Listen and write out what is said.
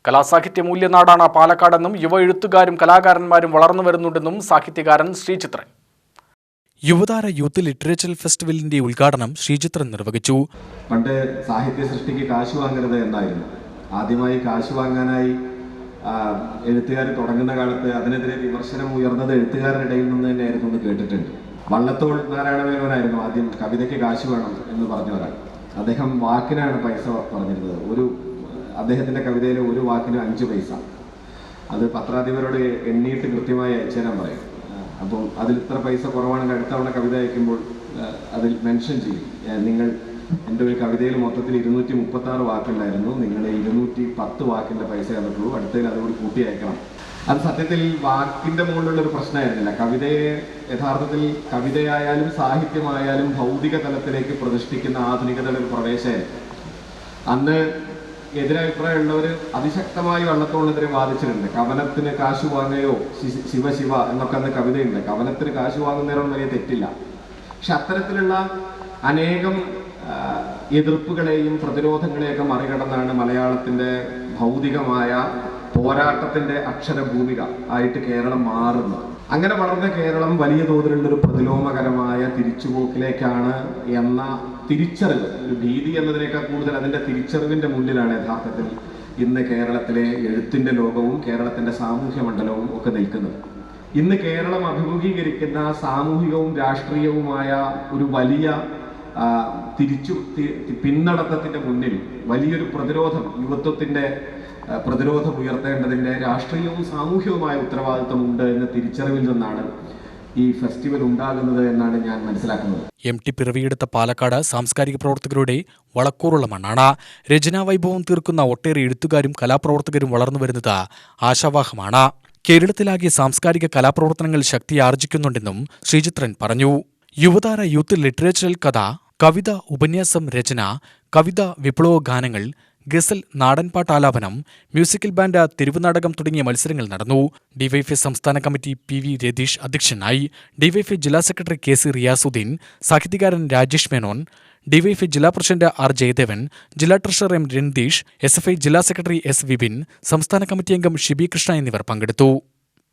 കലാസാഹിത്യ മൂല്യനാടാണ് പാലക്കാടെന്നും യുവ എഴുത്തുകാരും കലാകാരന്മാരും വളർന്നു വരുന്നുണ്ടെന്നും സാഹിത്യകാരൻ ശ്രീചിത്രൻ. യുവതാര യൂത്ത് ലിറ്ററേച്ചർ ഫെസ്റ്റിവലിന്റെ ഉദ്ഘാടനം ശ്രീചിത്രൻ നിർവഹിച്ചു. പണ്ട് സാഹിത്യ സൃഷ്ടിക്ക് കാശ് വാങ്ങരുത് എന്നായിരുന്നു. ആദ്യമായി കാശ് വാങ്ങാനായി എഴുത്തുകാർ തുടങ്ങുന്ന കാലത്ത് അതിനെതിരെ വിമർശനം ഉയർന്നത് എഴുത്തുകാരുടെ ഇടയിൽ നിന്ന് തന്നെയായിരുന്നു എന്ന് കേട്ടിട്ടുണ്ട്. വള്ളത്തോൾ നാരായണമേനോനായിരുന്നു ആദ്യം കവിതയ്ക്ക് കാശ് വേണം എന്ന് പറഞ്ഞ ഒരാൾ. അദ്ദേഹം വാക്കിനാണ് പൈസ പറഞ്ഞിരുന്നത്. അദ്ദേഹത്തിന്റെ കവിതയിലെ ഒരു വാക്കിന് 5 പൈസ. അത് പത്രാധിപരോട് എണ്ണിയിട്ട് കൃത്യമായി അയച്ചുതരാൻ പറയും. അപ്പോൾ അതിൽ ഇത്ര പൈസ കുറവാണെങ്കിൽ അടുത്ത തവണ കവിത അയക്കുമ്പോൾ അതിൽ മെൻഷൻ ചെയ്യും, നിങ്ങൾ എൻ്റെ ഒരു കവിതയിൽ മൊത്തത്തിൽ 236 വാക്കുണ്ടായിരുന്നു, നിങ്ങൾ 210 വാക്കിൻ്റെ പൈസ തന്നിട്ടുള്ളൂ, അടുത്തതിൽ അതുകൂടി കൂട്ടി അയക്കണം. അത് സത്യത്തിൽ വാക്കിൻ്റെ മുകളിലുള്ളൊരു പ്രശ്നമായിരുന്നില്ല. കവിതയെ യഥാർത്ഥത്തിൽ കവിതയായാലും സാഹിത്യമായാലും ഭൗതിക തലത്തിലേക്ക് പ്രതിഷ്ഠിക്കുന്ന ആധുനികതയുടെ ഒരു പ്രവേശമായിരുന്നു. അന്ന് എതിരഭിപ്രായമുള്ളവർ അതിശക്തമായി വള്ളത്തോളിനെതിരെ വാദിച്ചിട്ടുണ്ട്. കവനത്തിന് കാശ് വാങ്ങയോ ശിവ എന്നൊക്കെ അന്ന് കവിതയുണ്ട്. കവനത്തിന് കാശ് വാങ്ങുന്നതിനോട് വലിയ തെറ്റില്ല. പക്ഷെ അത്തരത്തിലുള്ള അനേകം എതിർപ്പുകളെയും പ്രതിരോധങ്ങളെയൊക്കെ മറികടന്നാണ് മലയാളത്തിൻ്റെ ഭൗതികമായ പോരാട്ടത്തിൻ്റെ അക്ഷരഭൂമിക ആയിട്ട് കേരളം മാറുന്നത്. അങ്ങനെ വളർന്ന കേരളം വലിയ തോതിലുള്ളൊരു പ്രതിലോമകരമായ തിരിച്ചുപോക്കിലേക്കാണ് എന്ന തിരിച്ചറിവ്, ഒരു ഭീതി എന്നതിനേക്കാൾ കൂടുതൽ അതിൻ്റെ തിരിച്ചറിവിൻ്റെ മുന്നിലാണ് യഥാർത്ഥത്തിൽ ഇന്ന് കേരളത്തിലെ എഴുത്തിൻ്റെ ലോകവും കേരളത്തിൻ്റെ സാമൂഹ്യ മണ്ഡലവും ഒക്കെ നിൽക്കുന്നത്. ഇന്ന് കേരളം അഭിമുഖീകരിക്കുന്ന സാമൂഹികവും രാഷ്ട്രീയവുമായ ഒരു വലിയ പിന്നടക്കത്തിൻ്റെ മുന്നിൽ വലിയൊരു പ്രതിരോധം, യുവത്വത്തിൻ്റെ പ്രതിരോധം ഉയർത്തേണ്ടതിൻ്റെ രാഷ്ട്രീയവും സാമൂഹികവുമായ ഉത്തരവാദിത്വമുണ്ട് എന്ന തിരിച്ചറിവിൽ നിന്നാണ് ഈ ഫെസ്റ്റിവൽ ഉണ്ടാകുന്നത് എന്നാണ് ഞാൻ മനസ്സിലാക്കുന്നത്. MT പിറവിയെടുത്ത പാലക്കാട് സാംസ്കാരിക പ്രവർത്തകരുടെ വളക്കൂറുള്ള മണ്ണാണ്. രചനാ വൈഭവം തീർക്കുന്ന ഒട്ടേറെ എഴുത്തുകാരും കലാപ്രവർത്തകരും വളർന്നു വരുന്നത് ആശാവാഹമാണ്. കേരളത്തിലാകെ സാംസ്കാരിക കലാപ്രവർത്തനങ്ങൾ ശക്തിയാർജിക്കുന്നുണ്ടെന്നും ശ്രീചിത്രൻ പറഞ്ഞു. യുവതാര യൂത്ത് ലിറ്ററേച്ചറൽ കഥ, കവിത, ഉപന്യാസം, രചന, കവിത, വിപ്ലവ ഗാനങ്ങൾ, ഗസൽ, നാടൻപാട്ടാലാപനം, മ്യൂസിക്കൽ ബാൻഡ്, തെരുവുനാടകം തുടങ്ങിയ മത്സരങ്ങൾ നടന്നു. ഡിവൈഎഫ്ഐ സംസ്ഥാന കമ്മിറ്റി PV രതീഷ് അധ്യക്ഷനായി. ഡിവൈഎഫ്ഐ ജില്ലാ സെക്രട്ടറി KC റിയാസുദ്ദീൻ, സാഹിത്യകാരൻ രാജേഷ് മേനോൻ, ഡിവൈഎഫ്ഐ ജില്ലാ പ്രസിഡന്റ് R ജയദേവൻ, ജില്ലാ ട്രഷറർ M രൺദീഷ്, SFI ജില്ലാ സെക്രട്ടറി S വിപിൻ, സംസ്ഥാന കമ്മിറ്റി അംഗം ഷിബി കൃഷ്ണ എന്നിവർ പങ്കെടുത്തു.